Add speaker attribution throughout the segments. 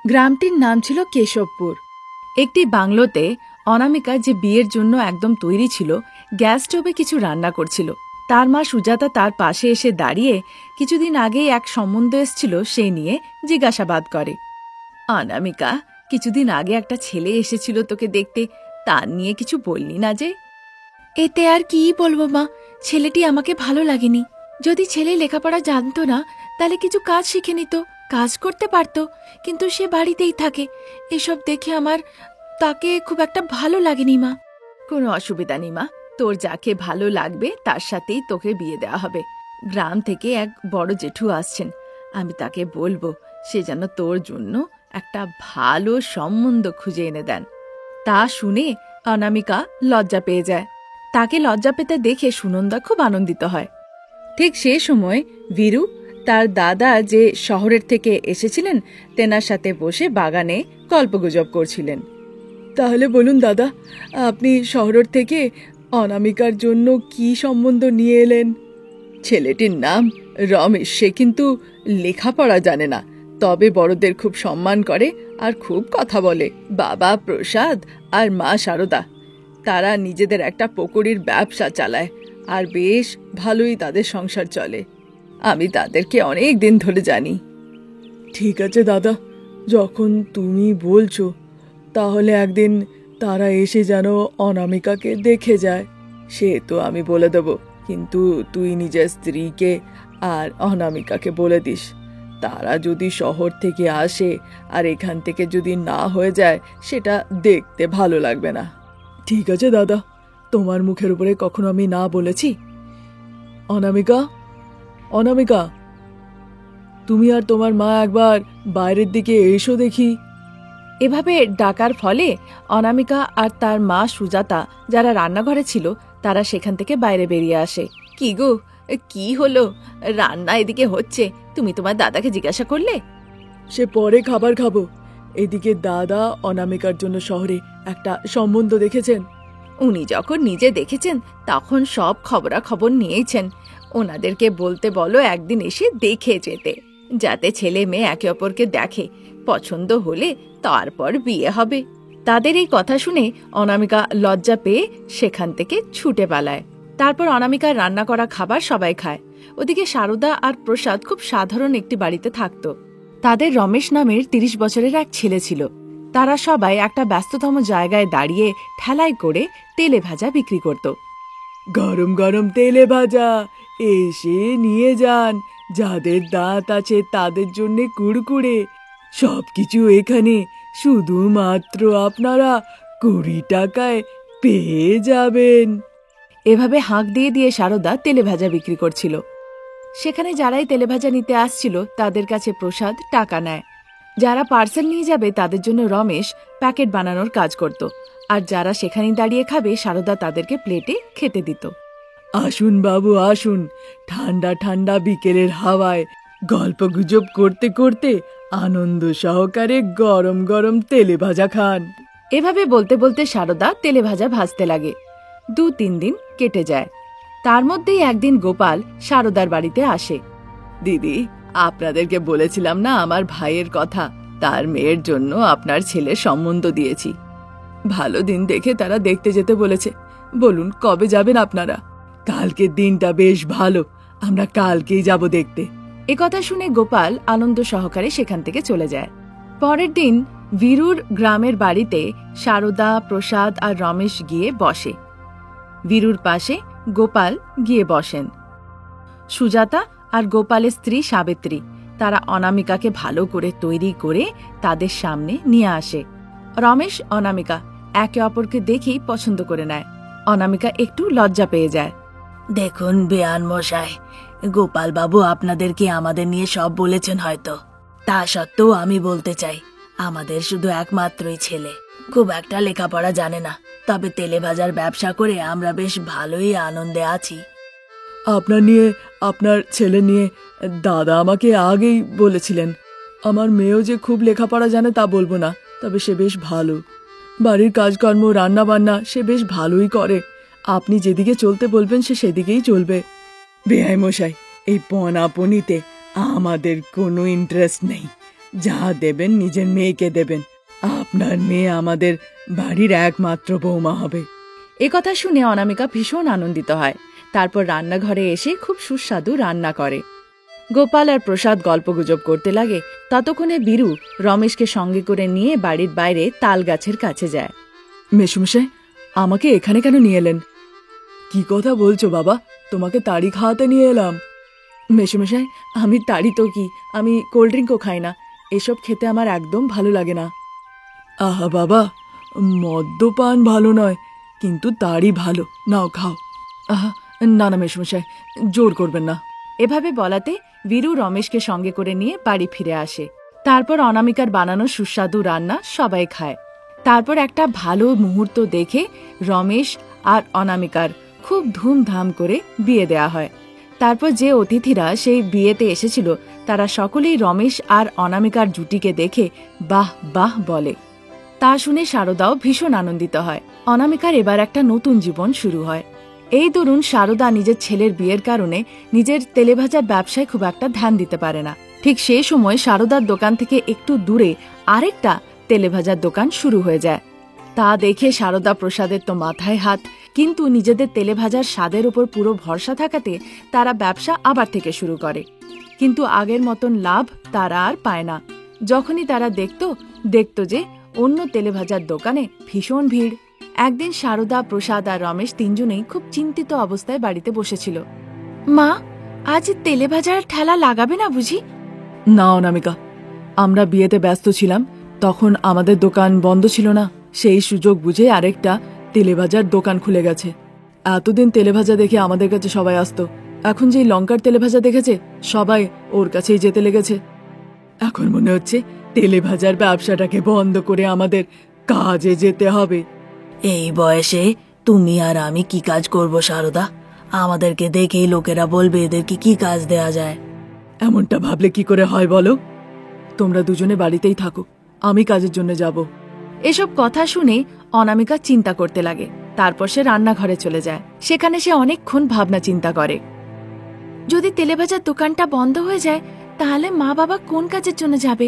Speaker 1: গ্রামটির নাম ছিল কেশবপুর। একটি বাংলোতে অনামিকা, যে বিয়ের জন্য একদম তৈরি ছিল, গ্যাস স্টোভে কিছু রান্না করছিল। তার মা সুজাতা তার পাশে এসে দাঁড়িয়ে কিছুদিন আগেই এক সম্বন্ধ এসেছিল সেই নিয়ে জিজ্ঞাসাবাদ করে। অনামিকা, কিছুদিন আগে একটা ছেলে এসেছিল তোকে দেখতে, তার নিয়ে কিছু বললি না যে? এতে আর কি বলবো মা, ছেলেটি আমাকে ভালো লাগেনি। যদি ছেলে লেখাপড়া জানতো না তাহলে কিছু কাজ শিখে নিত, কাজ করতে পারত, কিন্তু সে বাড়িতেই থাকে। এসব দেখে আমার তাকে খুব একটা ভালো লাগেনি মা। কোনো অসুবিধা নেই মা, তোর যাকে ভালো লাগবে তার সাথেই তোকে বিয়ে দেওয়া হবে। গ্রাম থেকে এক বড় জেঠু আসছেন, আমি তাকে বলবো সে যেন তোর জন্য একটা ভালো সম্বন্ধ খুঁজে এনে দেন। তা শুনে অনামিকা লজ্জা পেয়ে যায়। তাকে লজ্জা পেতে দেখে সুনন্দা খুব আনন্দিত হয়। ঠিক সে সময় বীরু তার দাদা, যে শহরের থেকে এসেছিলেন, তেনার সাথে বসে বাগানে গল্পগুজব করছিলেন। তাহলে বলুন দাদা, আপনি শহরের থেকে অনামিকার জন্য কি সম্বন্ধ নিয়ে এলেন? ছেলেটির নাম রমেশ। সে কিন্তু লেখাপড়া জানে না, তবে বড়দের খুব সম্মান করে আর খুব কথা বলে। বাবা প্রসাদ আর মা সারদা, তারা নিজেদের একটা পকোড়ির ব্যবসা চালায় আর বেশ ভালোই তাদের সংসার চলে। আমি তাদেরকে অনেক দিন ধরে জানি। ঠিক আছে দাদা, যখন তুমি বলছো তাহলে একদিন তারা এসে যেন অনামিকাকে দেখে যায়। সে তো আমি বলে দেব, কিন্তু তুই নিজের স্ত্রীকে আর অনামিকাকে বলে দিস। তারা যদি শহর থেকে আসে আর এখান থেকে যদি না হয়ে যায়, সেটা দেখতে ভালো লাগবে না। ঠিক আছে দাদা, তোমার মুখের উপরে কখনো আমি না বলেছি? অনামিকা, অনামিকা, তুমি আর তোমার মা একবার বাইরের দিকে এসো দেখি। এভাবে ডাকার ফলে অনামিকা আর তার মা সুজাতা, যারা রান্নাঘরে ছিল, তারা সেখান থেকে বাইরে বেরিয়ে আসে। কি গো, কি হলো? রান্না এদিকে হচ্ছে, তুমি তোমার দাদাকে জিজ্ঞাসা করলে? সে পরে খাবার খাবো। এদিকে দাদা অনামিকার জন্য শহরে একটা সম্বন্ধ দেখেছেন। উনি যখন নিজে দেখেছেন তখন সব খবরাখবর নিয়েছেন। ওনাদেরকে বলতে বলো একদিন এসে দেখে যেতে, যাতে ছেলে মেয়ে একে অপরকে দেখে, পছন্দ হলে তারপর বিয়ে হবে। তাদের এই কথা শুনে অনামিকা লজ্জা পেয়ে সেখান থেকে ছুটে পালায়। তারপর অনামিকার রান্না করা খাবার সবাই খায়। ওদিকে সারদা আর প্রসাদ খুব সাধারণ একটি বাড়িতে থাকত। তাদের রমেশ নামের 30 বছরের এক ছেলে ছিল। তারা সবাই একটা ব্যস্ততম জায়গায় দাঁড়িয়ে ঠেলায় করে তেলে ভাজা বিক্রি করত। গরম গরম তেলে ভাজা এসে নিয়ে যান, যাদের দাঁত আছে তাদের জন্য কুড়কুড়ে। সবকিছু এখানে শুধুমাত্র আপনারা 20 টাকায় পেয়ে যাবেন। এভাবে হাঁক দিয়ে দিয়ে সারদা তেলে ভাজা বিক্রি করছিল। সেখানে যারাই তেলে ভাজা নিতে আসছিল তাদের কাছে প্রসাদ টাকা নেয়। যারা পার্সেল নিয়ে যাবে তাদের জন্য রমেশ প্যাকেট বানানোর কাজ করত, আর যারা সেখানে দাঁড়িয়ে খাবে সারদা তাদেরকে প্লেটে খেতে দিত। আসুন বাবু আসুন, ঠান্ডা ঠান্ডা বিকেলের হাওয়ায় গল্পগুজব করতে করতে আনন্দ সহকারে গরম গরম তেলে ভাজা খান। এভাবে বলতে বলতে সারদা তেলে ভাজা ভাজতে লাগে। 2-3 দিন কেটে যায়। তার মধ্যেই একদিন গোপাল সারদার বাড়িতে আসে। দিদি, আপনাদেরকে বলেছিলাম না আমার ভাইয়ের কথা, তার মেয়ের জন্য আপনার ছেলের সম্বন্ধ দিয়েছি। ভালো দিন দেখে তারা দেখতে যেতে বলেছে। বলুন কবে যাবেন আপনারা? কালকের দিনটা বেশ ভালো, আমরা কালকেই যাব দেখতে। একথা শুনে গোপাল আনন্দ সহকারে সেখান থেকে চলে যায়। পরের দিন বীরুর গ্রামের বাড়িতে সারদা, প্রসাদ আর রমেশ গিয়ে বসে। বীরুর পাশে গোপাল গিয়ে বসেন। সুজাতা আর গোপালের স্ত্রী সাবিত্রী, তারা অনামিকাকে ভালো করে তৈরি করে তাদের সামনে নিয়ে আসে। রমেশ অনামিকা একে অপরকে দেখেই পছন্দ করে নেয়। অনামিকা একটু লজ্জা পেয়ে যায়। দেখুন বেয়ান মশাই, গোপাল বাবু আপনাদেরকে আমাদের নিয়ে সব বলেছেন হয়তো। তা সত্ত্বেও আমি বলতে চাই, আমাদের শুধু একমাত্রই ছেলে, খুব একটা লেখাপড়া জানে না, তবে তেলে ভাজার ব্যবসা করে আমরা বেশ ভালোই আনন্দে আছি। আপনার ছেলে নিয়ে দাদা আমাকে আগেই বলেছিলেন। আমার মেয়েও যে খুব লেখাপড়া জানে তা বলবো না, তবে সে বেশ ভালো। বাড়ির কাজকর্ম, রান্না বান্না সে বেশ ভালোই করে। আপনি যেদিকে চলতে বলবেন সে সেদিকেই চলবে। বেয়াই মশাই, এই পনাপনিতে আমাদের কোনো ইন্টারেস্ট নেই। যা দেবেন নিজের মেয়েকে দেবেন। আপনার মেয়ে আমাদের বাড়ির একমাত্র বৌমা হবে। এ কথা শুনে অনামিকা ভীষণ আনন্দিত হয়। তারপর রান্নাঘরে এসে খুব সুস্বাদু রান্না করে। গোপাল আর প্রসাদ গল্পগুজব করতে লাগে। ততক্ষণে বীরু রমেশকে সঙ্গে করে নিয়ে বাড়ির বাইরে তাল গাছের কাছে যায়। মেসুমশাই, আমাকে এখানে কেন নিয়ে এলেন? কি কথা বলছো বাবা? তোমাকে তাড়ি খাওয়াতে নিয়ে এলাম। মেসুমশাই, আমি তাড়ি তো কি, আমি কোল্ড ড্রিঙ্কও খাই না। এসব খেতে আমার একদম ভালো লাগে না। আহা বাবা, মদ্যপান ভালো নয়, কিন্তু তাড়ি ভালো, নাও খাও। আহা না না মেসুমশাই, জোর করবেন না। এভাবে বলাতে বীরু রমেশকে সঙ্গে করে নিয়ে বাড়ি ফিরে আসে। তারপর অনামিকার বানানো সুস্বাদু রান্না সবাই খায়। তারপর একটা ভালো মুহূর্ত দেখে রমেশ আর অনামিকার খুব ধুমধাম করে বিয়ে দেয়া হয়। তারপর যে অতিথিরা সেই বিয়েতে এসেছিল তারা সকলেই রমেশ আর অনামিকার জুটিকে দেখে বাহ বাহ বলে। তা শুনে শারদাও ভীষণ আনন্দিত হয়। অনামিকার এবার একটা নতুন জীবন শুরু হয়। এই দরুন শারদা নিজের ছেলের বিয়ের কারণে নিজের তেলেভাজার ব্যবসায় খুব একটা ধ্যান দিতে পারে না। ঠিক সেই সময় শারদার দোকান থেকে একটু দূরে আরেকটা তেলেভাজার দোকান শুরু হয়ে যায়। তা দেখে শারদা প্রসাদের তো মাথায় হাত, কিন্তু নিজেদের তেলেভাজার স্বাদের উপর পুরো ভরসা থাকাতে তারা ব্যবসা আবার থেকে শুরু করে। কিন্তু আগের মতন লাভ তারা আর পায় না। যখনই তারা দেখত যে অন্য তেলেভাজার দোকানে ভীষণ ভিড়। একদিন শারদা, প্রসাদ আর রমেশ তিনজনেই খুব চিন্তিত অবস্থায় বাড়িতে বসেছিল। মা, আজ তেলেভাজার ঠেলা লাগাবে না বুঝি? না অনামিকা, আমরা বিয়েতে ব্যস্ত ছিলাম, তখন আমাদের দোকান বন্ধ ছিল না। সেই সুযোগ বুঝে আরেকটা তেলেভাজার দোকান খুলে গেছে। এতদিন তেলেভাজা দেখে আমাদের কাছে সবাই আসতো, এখন যে লঙ্কার তেলেভাজা দেখেছে সবাই ওর কাছেই যেতে লেগেছে। এখন মনে হচ্ছে তেলেভাজার ব্যবসাটাকে বন্ধ করে আমাদের কাজে যেতে হবে।
Speaker 2: এই বয়সে তুমি আর আমি কি কাজ করব শারদা? আমাদেরকে দেখেই লোকেরা বলবে এদেরকে কি কাজ দেয়া যায়।
Speaker 1: এমনটা ভাবলে কি করে হয় বলো? তোমরা দুজনে বাড়িতেই থাকো, আমি কাজের জন্য যাব। এসব কথা শুনে অনামিকা চিন্তা করতে লাগে। তারপর সে রান্নাঘরে চলে যায়। সেখানে সে অনেকক্ষণ ভাবনা চিন্তা করে। যদি তেলেভাজার দোকানটা বন্ধ হয়ে যায় তাহলে মা বাবা কোন কাজের জন্য যাবে?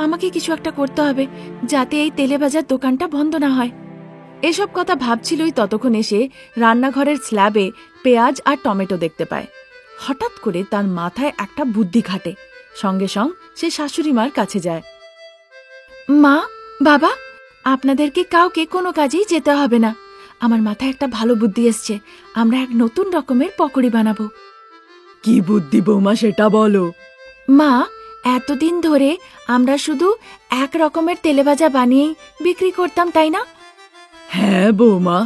Speaker 1: আমাকে কিছু একটা করতে হবে যাতে এই তেলেভাজার দোকানটা বন্ধ না হয়। এসব কথা ভাবছিলই ততক্ষণ এসে রান্নাঘরের স্ল্যাবে পেঁয়াজ আর টমেটো দেখতে পায়। হঠাৎ করে তার মাথায় একটা বুদ্ধি খাটে। সঙ্গে সঙ্গে সে শাশুড়ি মার কাছে যায়। মা, বাবা, আপনাদেরকে কাউকে কোনো কাজেই যেতে হবে না। আমার মাথায় একটা ভালো বুদ্ধি এসছে। আমরা এক নতুন রকমের পকোড়ি বানাবো। কি বুদ্ধি বৌমা, সেটা বলো। মা, এতদিন ধরে আমরা শুধু এক রকমের তেলেভাজা বানিয়েই বিক্রি করতাম, তাই না? হ্যাঁ বৌমা।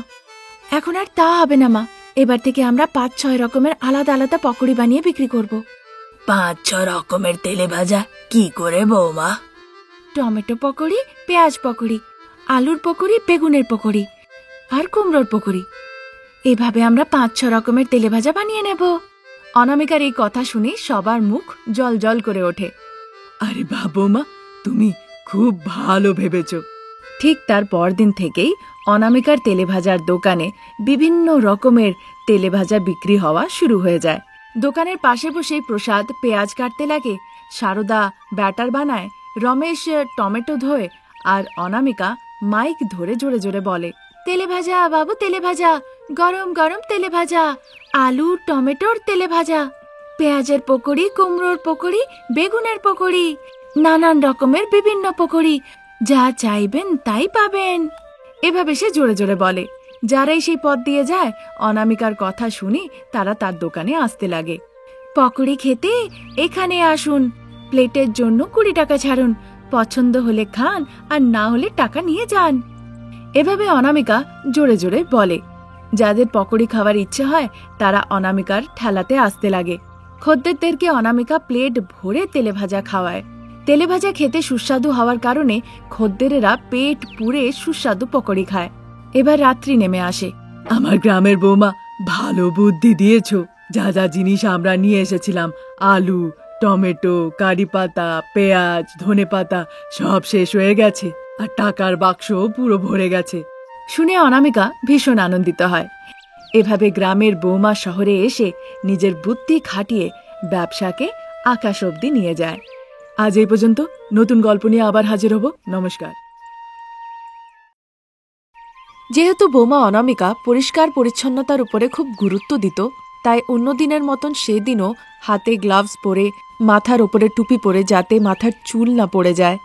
Speaker 1: এখন আর তা হবে না মা। এবার থেকে আমরা ৫-৬ রকমের আলাদা আলাদা পকোড়ি বানিয়ে বিক্রি করব।
Speaker 2: ৫-৬ রকমের তেলেভাজা কি করে বৌমা?
Speaker 1: টমেটো পকোড়ি, পেঁয়াজ পকোড়ি, আলুর পকোড়ি, বেগুনের পকোড়ি আর কুমড়োর পকোড়ি। এভাবে আমরা ৫-৬ রকমের তেলেভাজা বানিয়ে নেব। অনামিকার এই কথা শুনে সবার মুখ জল জল করে ওঠে। আরে বাহ বৌমা, তুমি খুব ভালো ভেবেছ। ঠিক তার পরদিন থেকেই অনামিকার তেলেভাজার দোকানে বিভিন্ন রকমের তেলেভাজা বিক্রি হওয়া শুরু হয়ে যায়। দোকানের পাশে বসে প্রসাদ পেঁয়াজ কাটতে লাগে, শারদা ব্যাটার বানায়, রমেশ টমেটো ধোয় আর অনামিকা মাইক ধরে জোরে জোরে বলে, তেলেভাজা বাবু, তেলেভাজা, গরম গরম তেলেভাজা, আলু টমেটোর তেলেভাজা, পেঁয়াজের পকোড়ি, কুমড়োর পকোড়ি, বেগুনের পকোড়ি, নানান রকমের বিভিন্ন পকোড়ি, যা চাইবেন তাই পাবেন। এভাবে সে জোরে জোরে বলে। যারাই সেই পথ দিয়ে যায় অনামিকার কথা শুনে তারা তার দোকানে আসতে লাগে। পকোড়ি খেতে এখানে আসুন, প্লেটের জন্য ২০ টাকা ছাড়ুন, পছন্দ হলে খান আর না হলে টাকা নিয়ে যান। এভাবে অনামিকা জোরে জোরে বলে। যাদের পকোড়ি খাওয়ার ইচ্ছে হয় তারা অনামিকার ঠেলাতে আসতে লাগে। খদ্দেরদেরকে অনামিকা প্লেট ভরে তেলেভাজা খাওয়ায়। তেলেভাজা খেতে সুস্বাদু হওয়ার কারণে খদ্দেরেরা পেট পুরে সুস্বাদু পকোড়ি খায়। এবার রাত্রি নেমে আসে। আমার গ্রামের বৌমা, ভালো বুদ্ধি দিয়েছ। যা যা জিনিস আমরা নিয়ে এসেছিলাম, আলু, টমেটো, কারি পাতা, পেঁয়াজ, ধনেপাতা সব শেষ হয়ে গেছে আর টাকার বাক্সও পুরো ভরে গেছে। শুনে অনামিকা ভীষণ আনন্দিত হয়। এভাবে গ্রামের বৌমা শহরে এসে নিজের বুদ্ধি খাটিয়ে ব্যবসাকে আকাশ অবধি নিয়ে যায়। আজ এই পর্যন্ত, নতুন গল্প নিয়ে আবার হাজির হব। নমস্কার। যেহেতু বৌমা অনামিকা পরিষ্কার পরিচ্ছন্নতার উপরে খুব গুরুত্ব দিত, তাই অন্য দিনের মতন সেদিনও হাতে গ্লাভস পরে, মাথার ওপরে টুপি পরে যাতে মাথার চুল না পড়ে যায়,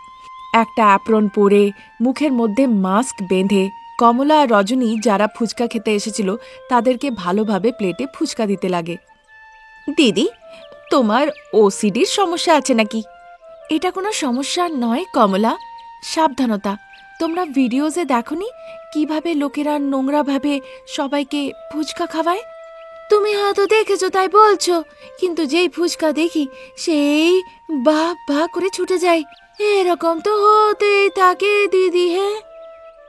Speaker 1: একটা অ্যাপ্রন পরে, মুখের মধ্যে মাস্ক বেঁধে কমলা আর রজনী যারা ফুচকা খেতে এসেছিল তাদেরকে ভালোভাবে প্লেটে ফুচকা দিতে লাগে। দিদি, তোমার ওসিডির সমস্যা আছে নাকি? এটা কোনো সমস্যা নয় কমলা, সাবধানতা। তোমরা ভিডিওজে দেখোনি কিভাবে লোকেরা নোংরাভাবে সবাইকে ফুচকা খাওয়ায়? তুমি হয়তো দেখেছো তাই বলছো, কিন্তু যেই ফুচকা দেখি সেই বাহ বাহ করে ছুটে যায়। এরকম তো হতেই থাকে দিদি। হ্যাঁ,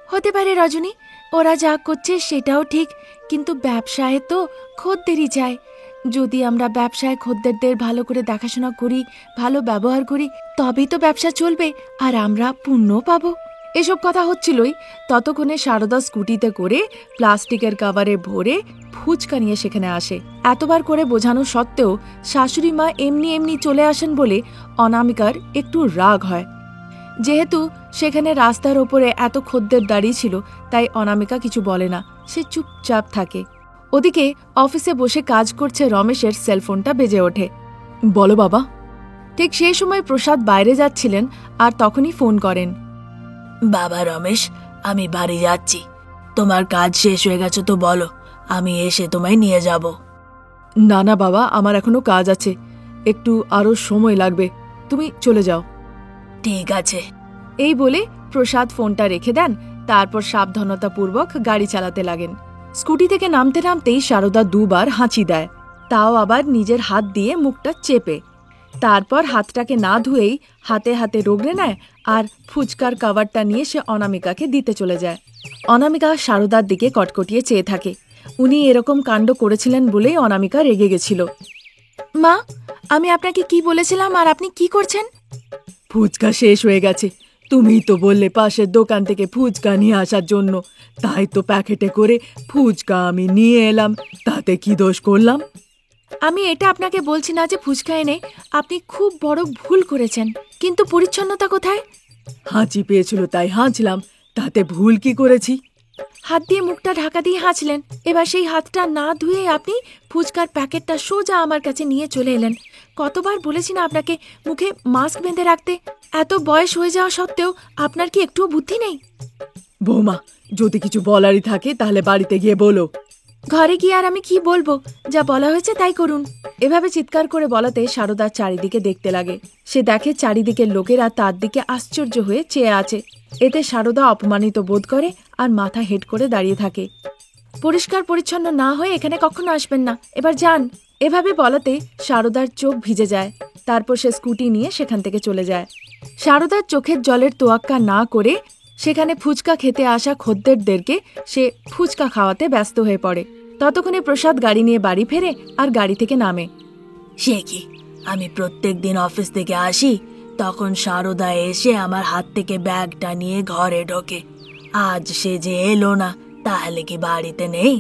Speaker 1: হতে পারে রজনী, ওরা যা করছে সেটাও ঠিক, কিন্তু ব্যবসায় তো খদ্দেরই চায়। যদি আমরা ব্যবসায় খদ্দেরদের ভালো করে দেখাশোনা করি, ভালো ব্যবহার করি, তবেই তো ব্যবসা চলবে আর আমরা পুণ্য পাবো। এসব কথা হচ্ছিলই, ততক্ষণে সারদা স্কুটিতে করে প্লাস্টিকের কাভারে ভরে ফুচকা নিয়ে সেখানে আসে। এতবার করে বোঝানো সত্ত্বেও শাশুড়ি মা এমনি এমনি চলে আসেন বলে অনামিকার একটু রাগ হয়। যেহেতু সেখানে রাস্তার ওপরে এত খদ্দের দাঁড়িয়ে ছিল, তাই অনামিকা কিছু বলে না, সে চুপচাপ থাকে। ওদিকে অফিসে বসে কাজ করছে রমেশের সেলফোনটা বেজে ওঠে। বলো বাবা। ঠিক সেই সময় প্রসাদ বাইরে যাচ্ছিলেন আর তখনই ফোন করেন।
Speaker 2: বাবা রমেশ, আমি বাড়ি যাচ্ছি। তোমার কাজ শেষ হয়ে গেছে তো বলো, আমি এসে তোমায় নিয়ে যাব।
Speaker 1: না না বাবা, আমার এখনো কাজ আছে, একটু আরো সময় লাগবে, তুমি চলে যাও।
Speaker 2: ঠিক আছে।
Speaker 1: এই বলে প্রসাদ ফোনটা রেখে দেন, তারপর সাবধানতাপূর্বক গাড়ি চালাতে লাগেন। স্কুটি থেকে নামতে নামতেই সারদা দুবার হাঁচি দেয়, তাও আবার নিজের হাত দিয়ে মুখটা চেপে। তারপর হাতটাকে না ধুয়েই হাতে হাতে রগড়ে নেয় আর ফুচকার কাভারটা নিয়ে সে অনামিকাকে দিতে চলে যায়। অনামিকা সারদার দিকে কটকটিয়ে চেয়ে থাকে। উনি এরকম কাণ্ড করেছিলেন বলেই অনামিকা রেগে গেছিল। মা, আমি আপনাকে কি বলেছিলাম আর আপনি কি করছেন? ফুচকা শেষ হয়ে গেছে, তুমিই তো বললে পাশের দোকান থেকে ফুচকা নিয়ে আসার জন্য, তাই তো প্যাকেটে করে ফুচকা আমি নিয়ে এলাম, তাতে কি দোষ করলাম? আমি এটা আপনাকে বলছি না যে ফুচকা এনে আপনি খুব বড় ভুল করেছেন, কিন্তু পরিচ্ছন্নতা কোথায়? হাঁচি পেয়েছিল তাই হাঁচলাম, তাতে ভুল কি করেছি? হাত দিয়ে মুখটা ঢাকা দিয়ে হাঁচলেন, এবার সেই হাতটা না ধুয়ে আপনি ফুচকার প্যাকেটটা সোজা আমার কাছে নিয়ে চলে এলেন। কতবার বলেছি না আপনাকে মুখে মাস্ক বেঁধে রাখতে? এত বয়স হয়ে যাওয়া সত্ত্বেও আপনার কি একটুও বুদ্ধি নেই? বৌমা, যদি কিছু বলারই থাকে তাহলে বাড়িতে গিয়ে বলো। ঘরে গিয়ে আর আমি কি বলবো? যা বলা হয়েছে তাই করুন। এভাবে চিৎকার করে বলাতে সারদা চারিদিকে দেখতে লাগে। সে দেখে চারিদিকের লোকেরা তার দিকে আশ্চর্য হয়ে চেয়ে আছে। এতে সারদা অপমানিত বোধ করে আর মাথা হেঁট করে দাঁড়িয়ে থাকে। পরিষ্কার পরিচ্ছন্ন না হয়ে এখানে কখনো আসবেন না, এবার যান। এভাবে বলাতে সারদার চোখ ভিজে যায়। তারপর সে স্কুটি নিয়ে সেখান থেকে চলে যায়। সারদার চোখের জলের তোয়াক্কা না করে সেখানে ফুচকা খেতে আসা খদ্দেরদেরকে সে ফুচকা খাওয়াতে ব্যস্ত হয়ে পড়ে। ততক্ষণে প্রসাদ গাড়ি নিয়ে বাড়ি ফেরে আর গাড়ি থেকে নামে।
Speaker 2: সে কি, আমি প্রত্যেক দিন অফিস থেকে আসি, তখন সারদা এসে আমার হাত থেকে ব্যাগটা নিয়ে ঘরে ঢোকে। আজ সে যে এলো না, তাহলে কি বাড়িতে নেই?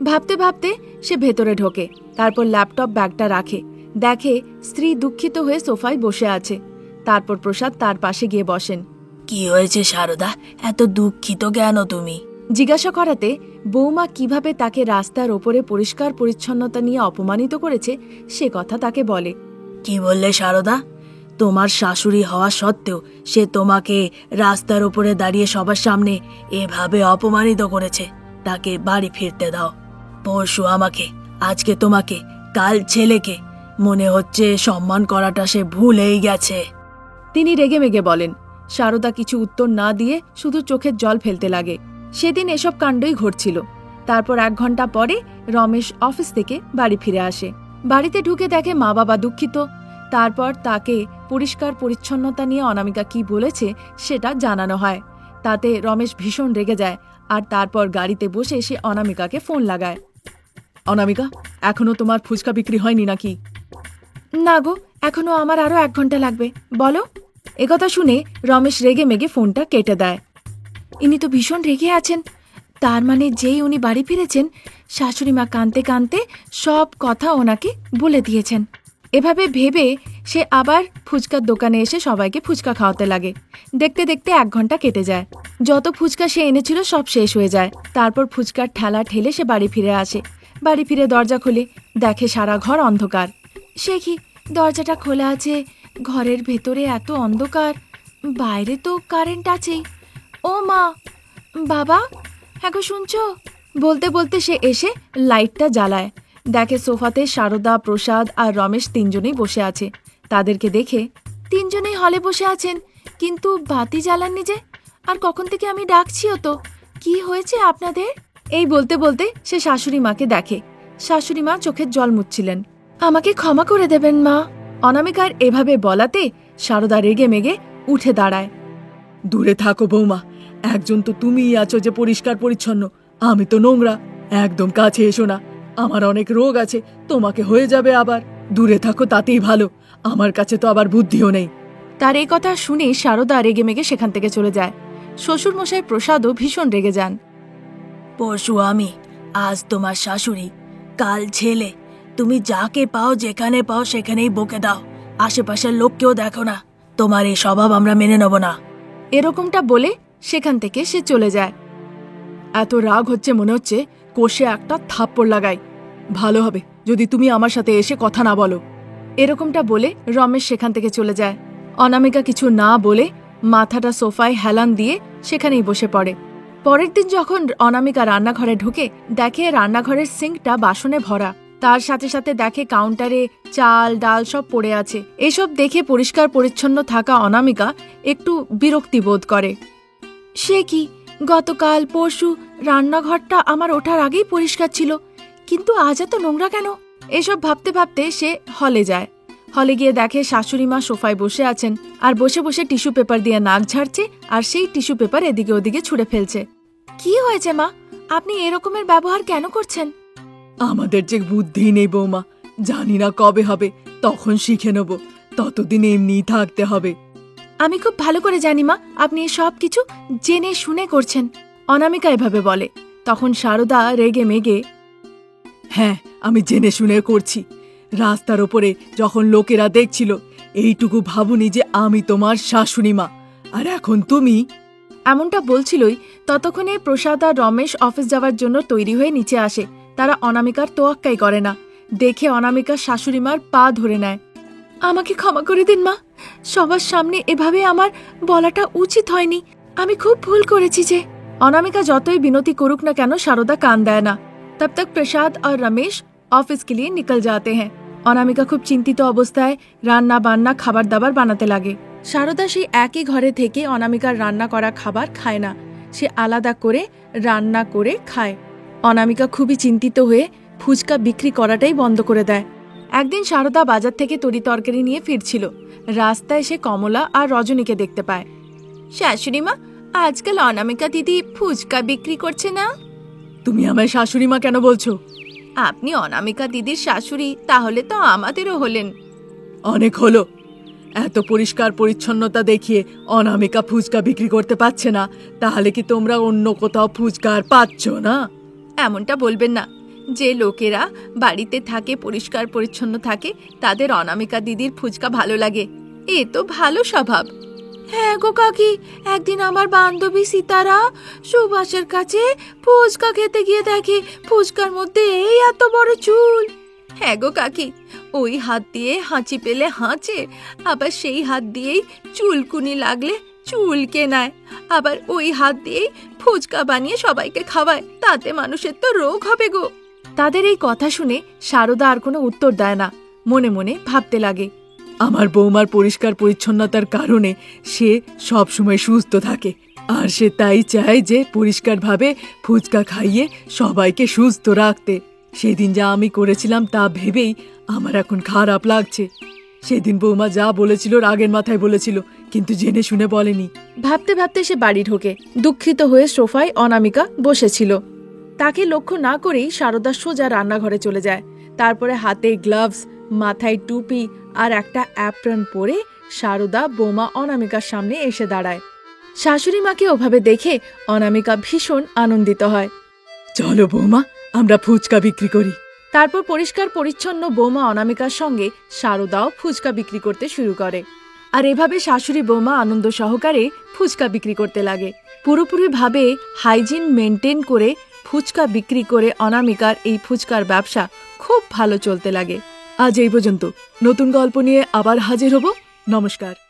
Speaker 1: ভাবতে ভাবতে সে ভেতরে ঢোকে, তারপর ল্যাপটপ ব্যাগটা রাখে, দেখে স্ত্রী দুঃখিত হয়ে সোফায় বসে আছে। তারপর প্রসাদ তার পাশে গিয়ে বসেন।
Speaker 2: কি হয়েছে সারদা, এত দুঃখিত কেন তুমি?
Speaker 1: জিজ্ঞাসা করাতে বৌমা কিভাবে তাকে রাস্তার ওপরে পরিষ্কার পরিচ্ছন্নতা নিয়ে অপমানিত করেছে সে কথা তাকে বলে।
Speaker 2: কি বললে সারদা? তোমার শাশুড়ি হওয়া সত্ত্বেও সে তোমাকে রাস্তার ওপরে দাঁড়িয়ে সবার সামনে এভাবে অপমানিত করেছে। তাকে বাড়ি ফিরতে দাও। পরশু আমাকে, আজকে তোমাকে, কাল ছেলেকে। মনে হচ্ছে সম্মান করাটা সে ভুলেই গেছে।
Speaker 1: তিনি রেগেমেগে বলেন। সারদা কিছু উত্তর না দিয়ে শুধু চোখের জল ফেলতে লাগে। সেদিন এসব কাণ্ডই ঘটছিল। তারপর 1 ঘন্টা পরে রমেশ অফিস থেকে বাড়ি ফিরে আসে। বাড়িতে ঢুকে দেখে মা বাবা দুঃখিত। তারপর তাকে পরিষ্কার পরিচ্ছন্নতা নিয়ে অনামিকা কি বলেছে সেটা জানানো হয়। তাতে রমেশ ভীষণ রেগে যায় আর তারপর গাড়িতে বসে সে অনামিকাকে ফোন লাগায়। অনামিকা, এখনো তোমার ফুচকা বিক্রি হয়নি নাকি? না গো, এখনো আমার আরো 1 ঘন্টা লাগবে, বলো। একথা শুনে রমেশ রেগে মেগে ফোনটা কেটে দেয়। ইনি তো ভীষণ রেগে আছেন, তার মানে যেই উনি বাড়ি ফিরেছেন শাশুড়ি মা কাঁদতে কাঁদতে সব কথা ওনাকে বলে দিয়েছেন। এভাবে ভেবে সে আবার ফুচকার দোকানে এসে সবাইকে ফুচকা খাওয়াতে লাগে। দেখতে দেখতে 1 ঘন্টা কেটে যায়। যত ফুচকা সে এনেছিল সব শেষ হয়ে যায়। তারপর ফুচকার ঠেলা ঠেলে সে বাড়ি ফিরে আসে। বাড়ি ফিরে দরজা খুলে দেখে সারা ঘর অন্ধকার। সে কি, দরজাটা খোলা আছে, ঘরের ভেতরে এত অন্ধকার, বাইরে তো কারেন্ট আছেই। ও মা, বাবা, হ্যাঁ গো শুনছো? বলতে বলতে সে এসে লাইটটা জ্বালায়। দেখে সোফাতে সারদা, প্রসাদ আর রমেশ 3 জনেই বসে আছে। তাদেরকে দেখে, 3 জনেই হলে বসে আছেন, কিন্তু বাতি জ্বালাননি যে, আর কখন থেকে আমি ডাকছিও তো, কি হয়েছে আপনাদের? এই বলতে বলতে সে শাশুড়ি মাকে দেখে। শাশুড়ি মা চোখের জল মুছছিলেন। আমাকে ক্ষমা করে দেবেন মা। অনামিকার এভাবে বলাতে সারদা রেগে মেগে উঠে দাঁড়ায়।
Speaker 2: দূরে থাকো বৌমা, একজন তো তুমিই আছো যে পরিষ্কার পরিচ্ছন্ন, আমি তো নোংরা। একদম কাছে এসো না, আমার অনেক রোগ আছে, তোমাকে হয়ে যাবে আবার। দূরে থাকো, তাতেই ভালো, আমার কাছে তো আবার বুদ্ধিও নেই।
Speaker 1: তার এই কথা শুনে সারদা রেগে মেগে সেখান থেকে চলে যায়। শ্বশুর মশাই প্রসাদও ভীষণ রেগে যান।
Speaker 2: পরশু আমি, আজ তোমার শাশুড়ি, কাল ছেলে। তুমি যাকে পাও যেখানে পাও সেখানেই বকে দাও, আশেপাশের লোককেও দেখো না। তোমার এই স্বভাব আমরা মেনে নেব না।
Speaker 1: এরকমটা বলে সেখান থেকে সে চলে যায়।
Speaker 2: এত রাগ হচ্ছে মনে হচ্ছে কষে একটা থাপ্পড় লাগাই। ভালো হবে যদি তুমি আমার সাথে এসে কথা না বলো।
Speaker 1: এরকমটা বলে রমেশ সেখান থেকে চলে যায়। অনামিকা কিছু না বলে মাথাটা সোফায় হেলান দিয়ে সেখানেই বসে পড়ে। পরের দিন যখন অনামিকা রান্নাঘরে ঢুকে, দেখে রান্নাঘরের সিঙ্কটা বাসনে ভরা। তার সাথে সাথে দেখে কাউন্টারে চাল ডাল সব পড়ে আছে। এসব দেখে পরিষ্কার পরিচ্ছন্ন থাকা অনামিকা একটু বিরক্তি বোধ করে। সে কি, গতকাল পরশু রান্নাঘরটা আমার ওঠার আগেই পরিষ্কার ছিল, কিন্তু আজ এত নোংরা কেন? এসব ভাবতে ভাবতে সে হলে যায়। হলে গিয়ে দেখে শাশুড়ি মা সোফায় বসে আছেন, আর বসে বসে টিস্যু পেপার দিয়ে নাক ঝাড়ছে, আর সেই টিস্যু পেপার এদিকে ওদিকে ছুঁড়ে ফেলছে। কি হয়েছে মা, আপনি এরকমের ব্যবহার কেন করছেন?
Speaker 2: আমাদের যে বুদ্ধি নেই বৌমা, জানি না কবে হবে, তখন শিখে নেব, ততদিন এমনিই থাকতে হবে।
Speaker 1: আমি খুব ভালো করে জানি মা, আপনি সব কিছু জেনে শুনে করছেন। অনামিকা এভাবে বলে। তখন সারদা রেগে মেগে,
Speaker 2: হ্যাঁ, আমি জেনে শুনে করছি। রাস্তার ওপরে যখন লোকেরা দেখছিল, এইটুকু ভাবুনি যে আমি তোমার শাশুড়ি মা, আর এখন তুমি।
Speaker 1: এমনটা বলছিলই ততক্ষণে প্রসাদ আর রমেশ অফিস যাওয়ার জন্য তৈরি হয়ে নিচে আসে। তারা অনামিকার তোয়াক্কাই করে না। দেখে অনামিকা শাশুড়িমার পা ধরে নেয়। আমাকে ক্ষমা করে দিন মা, সবার সামনে এভাবে আমার বলাটা উচিত হয়নি, আমি খুব ভুল করেছি যে। অনামিকা যতই বিনতি করুক না কেন সারদা কান দেয় না। तब तक प्रसाद और रमेश ऑफिस के लिए निकल जाते हैं। অনামিকা খুব চিন্তিত অবস্থায় রান্না বান্না খাবার দাবার বানাতে লাগে। সারদা সেই একই ঘরে থেকে অনামিকার রান্না করা খাবার খায় না, সে আলাদা করে রান্না করে খায়। অনামিকা খুবই চিন্তিত হয়ে ফুচকা বিক্রি করাটাই বন্ধ করে দেয়। একদিন সারদা বাজার থেকে তরি তরকারি নিয়ে ফিরছিল। রাস্তায় সে কমলা আর রজনীকে দেখতে পায়। শাশুড়ি মা, আজকাল অনামিকা দিদি ফুচকা বিক্রি করছে না?
Speaker 2: তুমি আমায় শাশুড়ি মা কেন বলছো?
Speaker 1: আপনি অনামিকা দিদির শাশুড়ি, তাহলে তো আমাদেরও হলেন।
Speaker 2: অনেক হলো। এত পরিষ্কার পরিচ্ছন্নতা দেখিয়ে অনামিকা ফুচকা বিক্রি করতে পারছে না, তাহলে কি তোমরা অন্য কোথাও ফুচকা আর পাচ্ছ না?
Speaker 1: এমনটা বলবেন না। যে লোকেরা বাড়িতে থাকে, পরিষ্কার পরিচ্ছন্ন থাকে, তাদের অনামিকা দিদির ফুচকা ভালো লাগে। এ তো ভালো স্বভাব। হ্যাঁ গো কাকি, একদিন আমার বান্ধবী সীতারা সুভাষের কাছে ফুচকা খেতে গিয়ে দেখে ফুচকার মধ্যে এই এত বড় চুল। হ্যাঁ গো কাকি, ওই হাত দিয়ে হাঁচি পেলে হাঁচে, আবার সেই হাত দিয়েই চুলকুনি লাগলে চুলকে নেয়, আবার ওই হাত দিয়েই ফুচকা বানিয়ে সবাইকে খাওয়ায়, তাতে মানুষের তো রোগ হবে গো। তাদের এই কথা শুনে সারদা আর কোনো উত্তর দেয় না, মনে মনে ভাবতে লাগে।
Speaker 2: আমার বৌমার পরিষ্কার পরিচ্ছন্নতার কারণে সে সব সময় সুস্থ থাকে, আর সে তাই চায় যে পরিষ্কারভাবে ফুচকা খাইয়ে সবাইকে সুস্থ রাখতে। সেদিন যা আমি করেছিলাম তা ভেবেই আমার এখন খারাপ লাগছে। সেদিন বৌমা যা বলেছিল রাগের মাথায় বলেছিল, কিন্তু জেনে শুনে বলেনি।
Speaker 1: ভাবতে ভাবতে সে বাড়ি ঢোকে। দুঃখিত হয়ে সোফায় অনামিকা বসেছিল। তাকে লক্ষ্য না করেই সারদা সোজা রান্নাঘরে চলে যায়। তারপরে হাতে গ্লাভস, মাথায় টুপি আর একটা অ্যাপ্রন পরে সারদা বৌমা অনামিকার সামনে এসে দাঁড়ায়। শাশুড়ি মাকে ওভাবে দেখে অনামিকা ভীষণ আনন্দিত হয়।
Speaker 2: চলো বৌমা, আমরা ফুচকা বিক্রি করি।
Speaker 1: তারপর পরিষ্কার পরিচ্ছন্ন বৌমা অনামিকার সঙ্গে সারদাও ফুচকা বিক্রি করতে শুরু করে। আর এভাবে শাশুড়ি বৌমা আনন্দ সহকারে ফুচকা বিক্রি করতে লাগে। পুরোপুরিভাবে হাইজিন মেনটেন করে ফুচকা বিক্রি করে অনামিকার এই ফুচকার ব্যবসা খুব ভালো চলতে লাগে। আজ এই পর্যন্ত। নতুন গল্প নিয়ে আবার হাজির হব। নমস্কার।